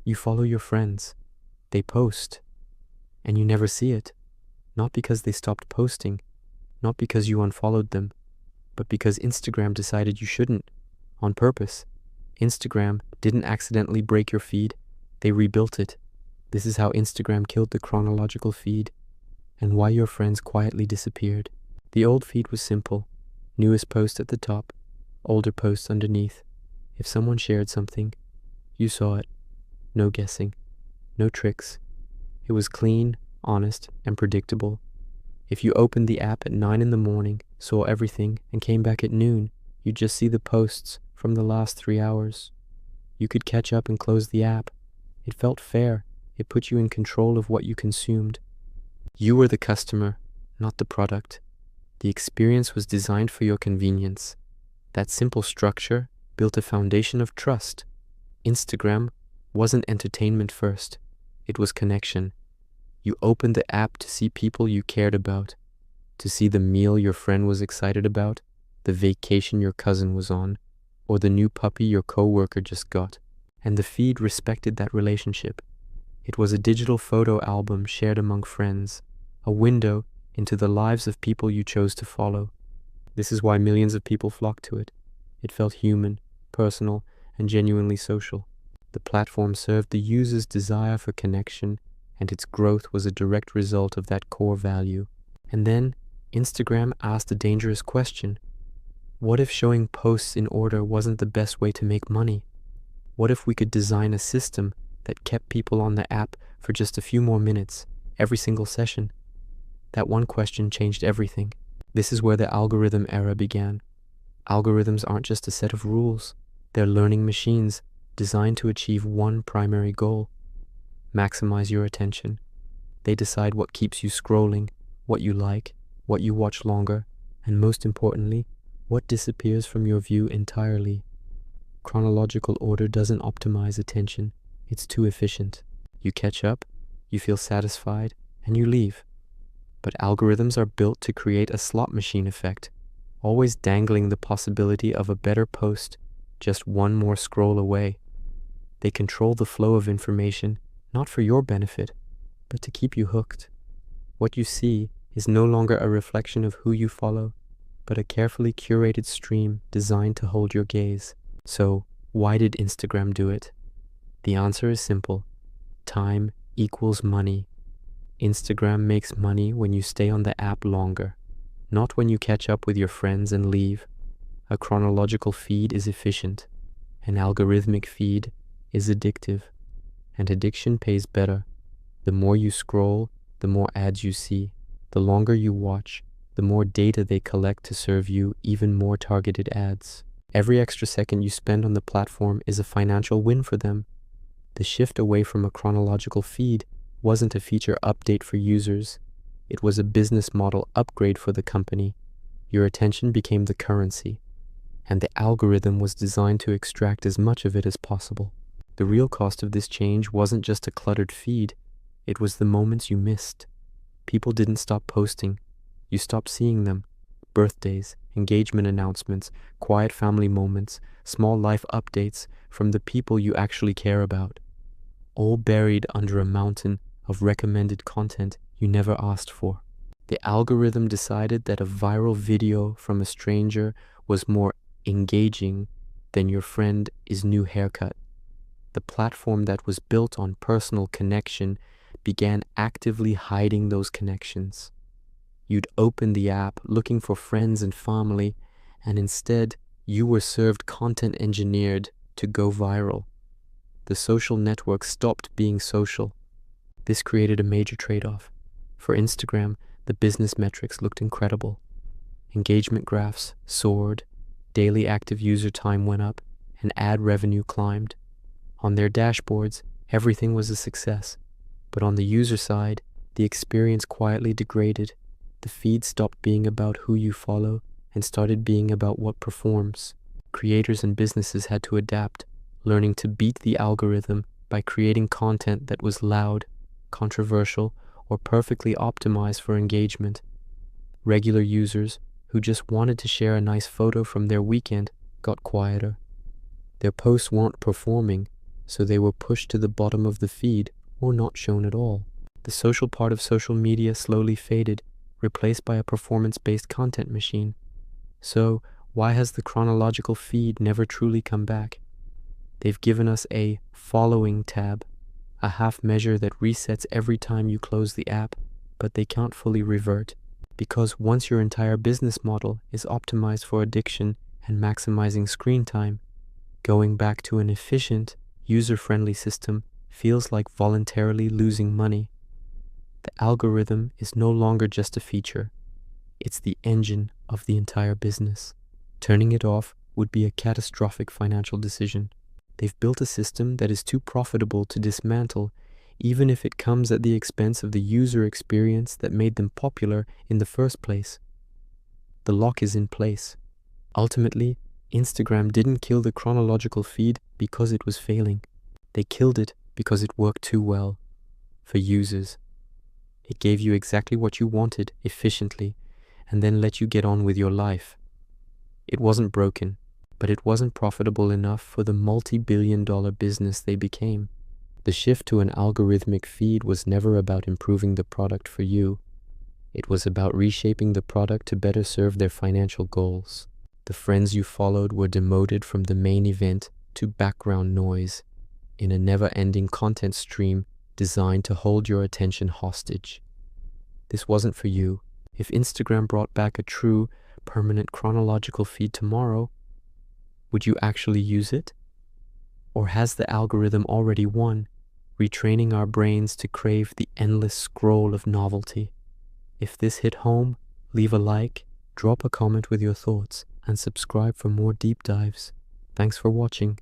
You follow your friends. They post, and you never see it. Not because they stopped posting, not because you unfollowed them, but because Instagram decided you shouldn't, on purpose. Instagram didn't accidentally break your feed, they rebuilt it. This is how Instagram killed the chronological feed, and why your friends quietly disappeared. The old feed was simple: newest post at the top, older posts underneath. If someone shared something, you saw it. No guessing, no tricks. It was clean, honest, and predictable. If you opened the app at 9 in the morning, saw everything, and came back at noon, you'd just see the posts from the last 3 hours. You could catch up and close the app. It felt fair. It put you in control of what you consumed. You were the customer, not the product. The experience was designed for your convenience. That simple structure built a foundation of trust. Instagram wasn't entertainment first. It was connection. You opened the app to see people you cared about, to see the meal your friend was excited about, the vacation your cousin was on, or the new puppy your coworker just got. And the feed respected that relationship. It was a digital photo album shared among friends, a window into the lives of people you chose to follow. This is why millions of people flocked to it. It felt human, personal, and genuinely social. The platform served the user's desire for connection, and its growth was a direct result of that core value. And then, Instagram asked a dangerous question. What if showing posts in order wasn't the best way to make money? What if we could design a system that kept people on the app for just a few more minutes, every single session? That one question changed everything. This is where the algorithm era began. Algorithms aren't just a set of rules. They're learning machines designed to achieve one primary goal: maximize your attention. They decide what keeps you scrolling, what you like, what you watch longer, and most importantly, what disappears from your view entirely. Chronological order doesn't optimize attention. It's too efficient. You catch up, you feel satisfied, and you leave. But algorithms are built to create a slot machine effect, always dangling the possibility of a better post just one more scroll away. They control the flow of information, not for your benefit, but to keep you hooked. What you see is no longer a reflection of who you follow, but a carefully curated stream designed to hold your gaze. So, why did Instagram do it? The answer is simple. Time equals money. Instagram makes money when you stay on the app longer, not when you catch up with your friends and leave. A chronological feed is efficient. An algorithmic feed is addictive. And addiction pays better. The more you scroll, the more ads you see. The longer you watch, the more data they collect to serve you even more targeted ads. Every extra second you spend on the platform is a financial win for them. The shift away from a chronological feed wasn't a feature update for users. It was a business model upgrade for the company. Your attention became the currency, and the algorithm was designed to extract as much of it as possible. The real cost of this change wasn't just a cluttered feed. It was the moments you missed. People didn't stop posting. You stopped seeing them. Birthdays, engagement announcements, quiet family moments, small life updates from the people you actually care about. All buried under a mountain of recommended content you never asked for. The algorithm decided that a viral video from a stranger was more engaging than your friend's new haircut. The platform that was built on personal connection began actively hiding those connections. You'd open the app looking for friends and family, and instead you were served content engineered to go viral. The social network stopped being social. This created a major trade-off. For Instagram, the business metrics looked incredible. Engagement graphs soared, daily active user time went up, and ad revenue climbed. On their dashboards, everything was a success. But on the user side, the experience quietly degraded. The feed stopped being about who you follow and started being about what performs. Creators and businesses had to adapt, learning to beat the algorithm by creating content that was loud, controversial, or perfectly optimized for engagement. Regular users who just wanted to share a nice photo from their weekend got quieter. Their posts weren't performing, so they were pushed to the bottom of the feed or not shown at all. The social part of social media slowly faded, replaced by a performance-based content machine. So, why has the chronological feed never truly come back? They've given us a following tab, a half measure that resets every time you close the app, but they can't fully revert, because once your entire business model is optimized for addiction and maximizing screen time, going back to an efficient, user-friendly system feels like voluntarily losing money. The algorithm is no longer just a feature. It's the engine of the entire business. Turning it off would be a catastrophic financial decision. They've built a system that is too profitable to dismantle, even if it comes at the expense of the user experience that made them popular in the first place. The lock is in place. Ultimately, Instagram didn't kill the chronological feed because it was failing. They killed it because it worked too well for users. It gave you exactly what you wanted efficiently and then let you get on with your life. It wasn't broken, but it wasn't profitable enough for the multi-billion-dollar business they became. The shift to an algorithmic feed was never about improving the product for you. It was about reshaping the product to better serve their financial goals. The friends you followed were demoted from the main event to background noise in a never-ending content stream designed to hold your attention hostage. This wasn't for you. If Instagram brought back a true, permanent chronological feed tomorrow, would you actually use it? Or has the algorithm already won, retraining our brains to crave the endless scroll of novelty? If this hit home, leave a like, drop a comment with your thoughts, and subscribe for more deep dives. Thanks for watching.